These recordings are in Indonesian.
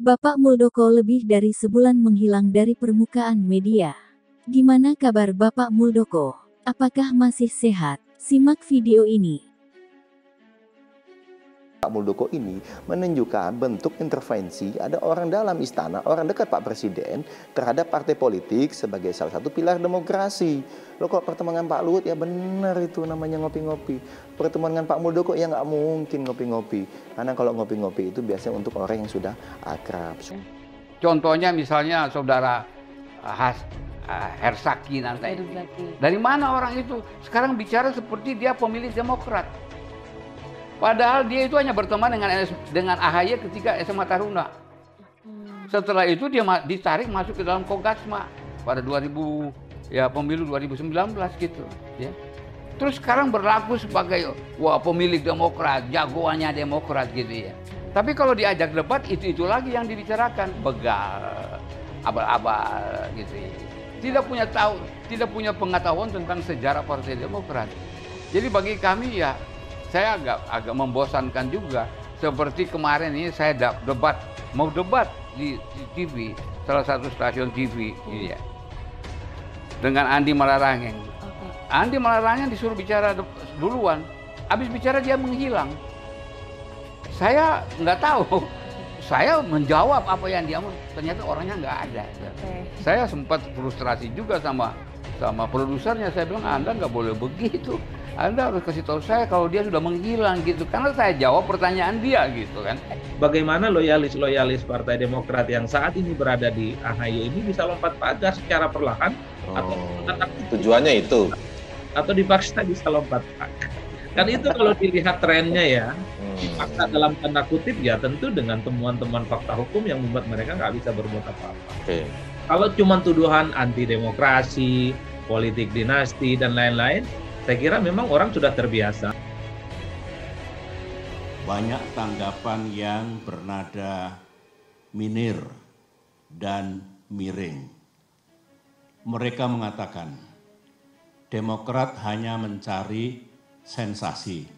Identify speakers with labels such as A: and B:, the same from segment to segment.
A: Bapak Muldoko lebih dari sebulan menghilang dari permukaan media. Gimana kabar Bapak Muldoko? Apakah masih sehat? Simak video ini.
B: Pak Muldoko ini menunjukkan bentuk intervensi ada orang dalam istana, orang dekat Pak Presiden terhadap partai politik sebagai salah satu pilar demokrasi. Loh kok pertemuan dengan Pak Luhut ya benar itu namanya ngopi-ngopi. Pertemuan dengan Pak Muldoko ya nggak mungkin ngopi-ngopi. Karena kalau ngopi-ngopi itu biasanya untuk orang yang sudah akrab.
C: Contohnya misalnya saudara Hersaki nanti. Dari mana orang itu? Sekarang bicara seperti dia pemilih Demokrat. Padahal dia itu hanya berteman dengan AHY ketika SMA Taruna. Setelah itu dia ditarik masuk ke dalam Kogasma pada pemilu 2019 gitu. Ya. Terus sekarang berlaku sebagai pemilik Demokrat, jagoannya Demokrat gitu ya. Tapi kalau diajak debat itu lagi yang dibicarakan, begal, abal-abal gitu ya. Tidak punya pengetahuan tentang sejarah Partai Demokrat. Jadi bagi kami ya, saya agak membosankan juga. Seperti kemarin ini saya mau debat di TV, salah satu stasiun TV, ya, dengan Andi Malarangeng. Andi Malarangeng disuruh bicara duluan, habis bicara dia menghilang. Saya nggak tahu. Saya menjawab apa yang dia mau, ternyata orangnya nggak ada. Saya sempat frustrasi juga sama produsernya. Saya bilang Anda nggak boleh begitu. Anda harus kasih tahu saya kalau dia sudah menghilang gitu. Karena saya jawab pertanyaan dia gitu kan.
D: Bagaimana loyalis Partai Demokrat yang saat ini berada di AHY ini bisa lompat pagar secara perlahan atau
E: tujuannya itu
D: atau dipaksa bisa lompat pagar. Kan itu kalau dilihat trennya ya, dipaksa dalam tanda kutip ya tentu dengan temuan-temuan fakta hukum yang membuat mereka nggak bisa berbuat apa-apa. Kalau cuma tuduhan anti demokrasi, politik dinasti dan lain-lain, saya kira memang orang sudah terbiasa.
F: Banyak tanggapan yang bernada minir dan miring. Mereka mengatakan, Demokrat hanya mencari sensasi.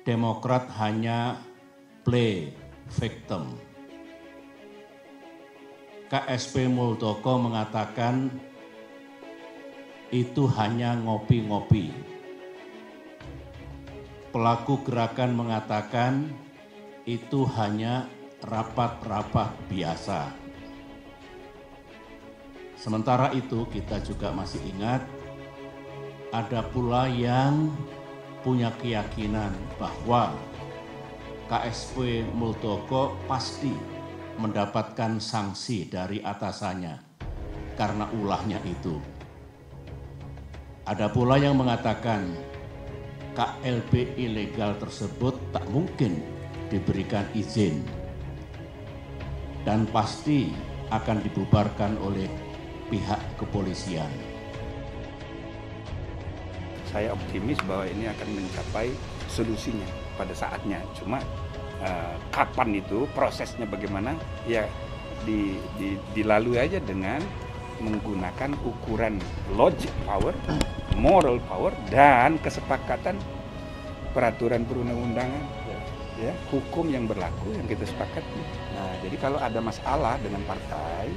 F: Demokrat hanya play victim. KSP Muldoko mengatakan itu hanya ngopi-ngopi. Pelaku gerakan mengatakan itu hanya rapat-rapat biasa. Sementara itu kita juga masih ingat ada pula yang punya keyakinan bahwa KSP Muldoko pasti mendapatkan sanksi dari atasannya karena ulahnya itu. Ada pula yang mengatakan KLB ilegal tersebut tak mungkin diberikan izin dan pasti akan dibubarkan oleh pihak kepolisian.
G: Saya optimis bahwa ini akan mencapai solusinya pada saatnya. Cuma kapan itu, prosesnya bagaimana, ya dilalui aja dengan menggunakan ukuran logic power, moral power, dan kesepakatan peraturan perundang-undangan, ya, hukum yang berlaku yang kita sepakati. Nah, jadi kalau ada masalah dengan partai,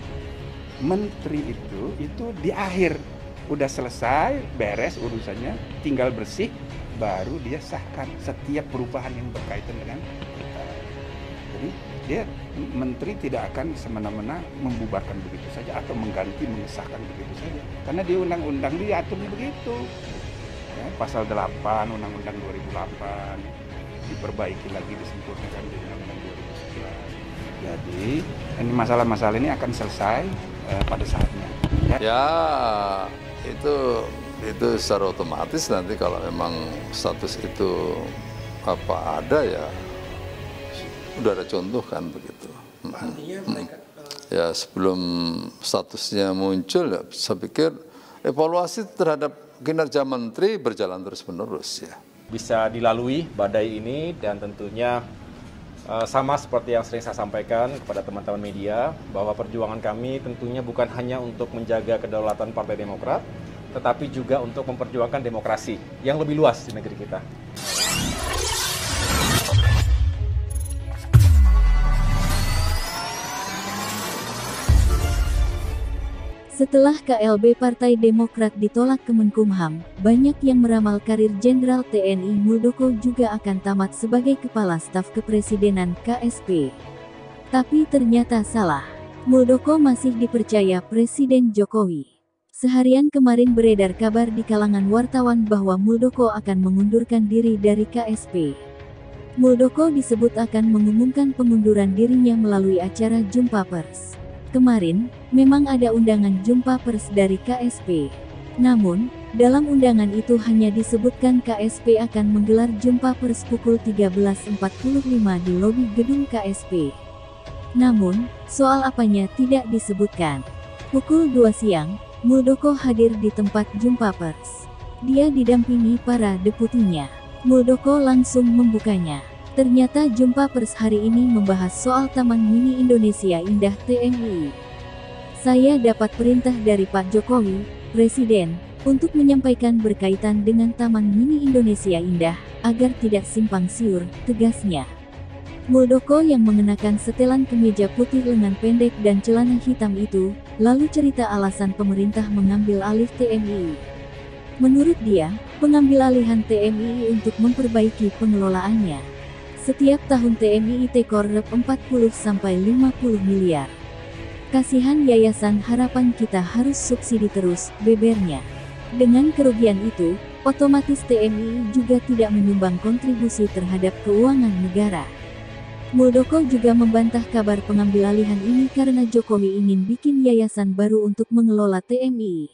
G: menteri itu di akhir udah selesai, beres urusannya, tinggal bersih, baru dia sahkan setiap perubahan yang berkaitan dengan kita. Jadi dia menteri tidak akan semena-mena membubarkan begitu saja atau mengganti, mengesahkan begitu saja. Karena di undang-undang diatur begitu. Ya, pasal 8 Undang-Undang 2008 diperbaiki lagi, disempurnakan di Undang-Undang 2011. Jadi ini masalah-masalah ini akan selesai pada saatnya.
E: ya itu secara otomatis nanti kalau memang status itu ada ya udah ada contoh kan begitu. Ya sebelum statusnya muncul ya saya pikir evaluasi terhadap kinerja menteri berjalan terus-menerus ya.
H: Bisa dilalui badai ini dan tentunya sama seperti yang sering saya sampaikan kepada teman-teman media bahwa perjuangan kami tentunya bukan hanya untuk menjaga kedaulatan Partai Demokrat, tetapi juga untuk memperjuangkan demokrasi yang lebih luas di negeri kita.
A: Setelah KLB Partai Demokrat ditolak Kemenkumham, banyak yang meramal karir Jenderal TNI Muldoko juga akan tamat sebagai Kepala Staf Kepresidenan KSP. Tapi ternyata salah. Muldoko masih dipercaya Presiden Jokowi. Seharian kemarin beredar kabar di kalangan wartawan bahwa Muldoko akan mengundurkan diri dari KSP. Muldoko disebut akan mengumumkan pengunduran dirinya melalui acara jumpa pers. Kemarin, memang ada undangan jumpa pers dari KSP. Namun, dalam undangan itu hanya disebutkan KSP akan menggelar jumpa pers pukul 13.45 di lobi gedung KSP. Namun, soal apanya tidak disebutkan. Pukul 2 siang, Muldoko hadir di tempat jumpa pers. Dia didampingi para deputinya. Muldoko langsung membukanya. Ternyata jumpa pers hari ini membahas soal Taman Mini Indonesia Indah TMI. Saya dapat perintah dari Pak Jokowi, Presiden, untuk menyampaikan berkaitan dengan Taman Mini Indonesia Indah, agar tidak simpang siur, tegasnya. Muldoko yang mengenakan setelan kemeja putih lengan pendek dan celana hitam itu, lalu cerita alasan pemerintah mengambil alih TMI. Menurut dia, pengambil alihan TMI untuk memperbaiki pengelolaannya. Setiap tahun TMI tekor rep 40-50 miliar. Kasihan Yayasan Harapan Kita harus subsidi terus, bebernya. Dengan kerugian itu, otomatis TMI juga tidak menyumbang kontribusi terhadap keuangan negara. Muldoko juga membantah kabar pengambil alihan ini karena Jokowi ingin bikin yayasan baru untuk mengelola TMI.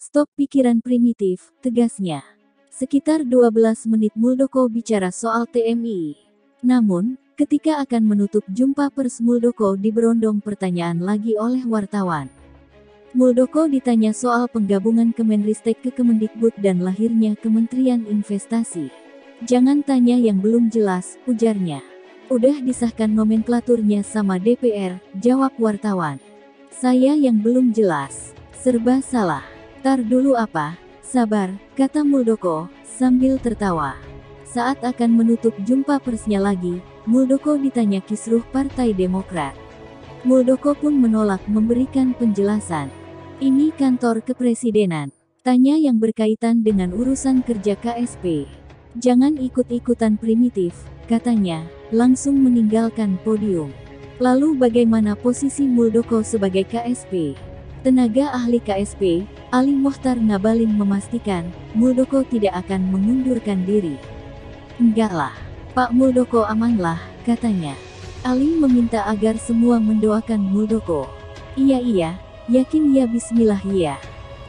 A: Stop pikiran primitif, tegasnya. Sekitar 12 menit Muldoko bicara soal TMI. Namun, ketika akan menutup jumpa pers Muldoko diberondong pertanyaan lagi oleh wartawan. Muldoko ditanya soal penggabungan Kemenristek ke Kemendikbud dan lahirnya Kementerian Investasi. Jangan tanya yang belum jelas, ujarnya. Udah disahkan nomenklaturnya sama DPR, jawab wartawan. Saya yang belum jelas. Serba salah. Tar dulu apa? Sabar, kata Muldoko, sambil tertawa. Saat akan menutup jumpa persnya lagi, Muldoko ditanya kisruh Partai Demokrat. Muldoko pun menolak memberikan penjelasan. Ini kantor kepresidenan. Tanya yang berkaitan dengan urusan kerja KSP. Jangan ikut-ikutan primitif, katanya, langsung meninggalkan podium. Lalu bagaimana posisi Muldoko sebagai KSP? Tenaga ahli KSP, Ali Mohtar Ngabalin memastikan, Muldoko tidak akan mengundurkan diri. Enggak lah, Pak Muldoko amanlah, katanya. Ali meminta agar semua mendoakan Muldoko. Iya, yakin ya bismillah ya.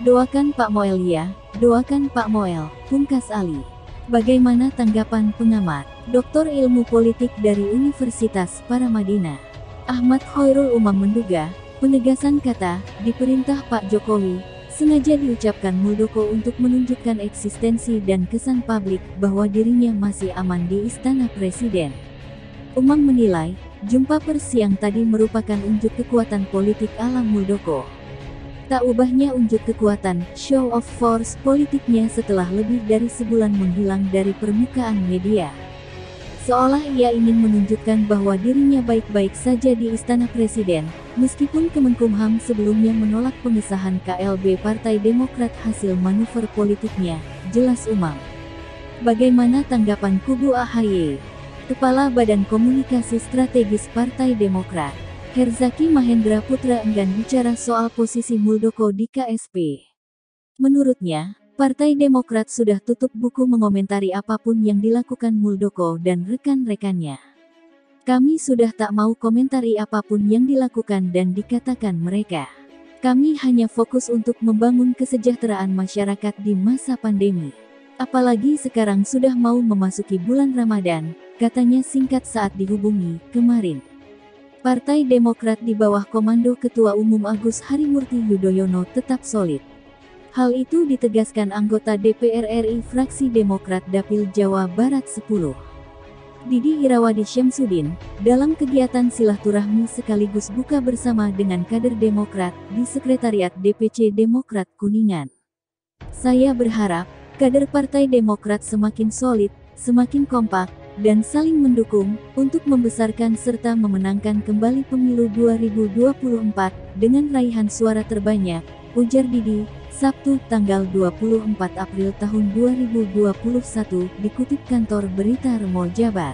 A: Doakan Pak Moel ya, doakan Pak Moel, pungkas Ali. Bagaimana tanggapan pengamat, Doktor Ilmu Politik dari Universitas Paramadina, Ahmad Khairul Umam menduga, penegasan kata, diperintah Pak Jokowi, sengaja diucapkan Muldoko untuk menunjukkan eksistensi dan kesan publik bahwa dirinya masih aman di Istana Presiden. Umam menilai, jumpa pers siang tadi merupakan unjuk kekuatan politik ala Muldoko. Tak ubahnya unjuk kekuatan, show of force politiknya setelah lebih dari sebulan menghilang dari permukaan media. Seolah ia ingin menunjukkan bahwa dirinya baik-baik saja di Istana Presiden, meskipun Kemenkumham sebelumnya menolak pengesahan KLB Partai Demokrat hasil manuver politiknya, jelas Umam. Bagaimana tanggapan kubu AHY? Kepala Badan Komunikasi Strategis Partai Demokrat, Herzaki Mahendra Putra enggan bicara soal posisi Muldoko di KSP. Menurutnya, Partai Demokrat sudah tutup buku mengomentari apapun yang dilakukan Muldoko dan rekan-rekannya. Kami sudah tak mau komentari apapun yang dilakukan dan dikatakan mereka. Kami hanya fokus untuk membangun kesejahteraan masyarakat di masa pandemi. Apalagi sekarang sudah mau memasuki bulan Ramadan, katanya singkat saat dihubungi kemarin. Partai Demokrat di bawah komando Ketua Umum Agus Harimurti Yudhoyono tetap solid. Hal itu ditegaskan anggota DPR RI fraksi Demokrat Dapil Jawa Barat 10. Didi Irawadi Syamsuddin, dalam kegiatan silaturahmi sekaligus buka bersama dengan kader Demokrat di Sekretariat DPC Demokrat Kuningan. Saya berharap, kader Partai Demokrat semakin solid, semakin kompak, dan saling mendukung untuk membesarkan serta memenangkan kembali pemilu 2024 dengan raihan suara terbanyak, ujar Didi, Sabtu tanggal 24 April tahun 2021, dikutip kantor berita Remo Jabar.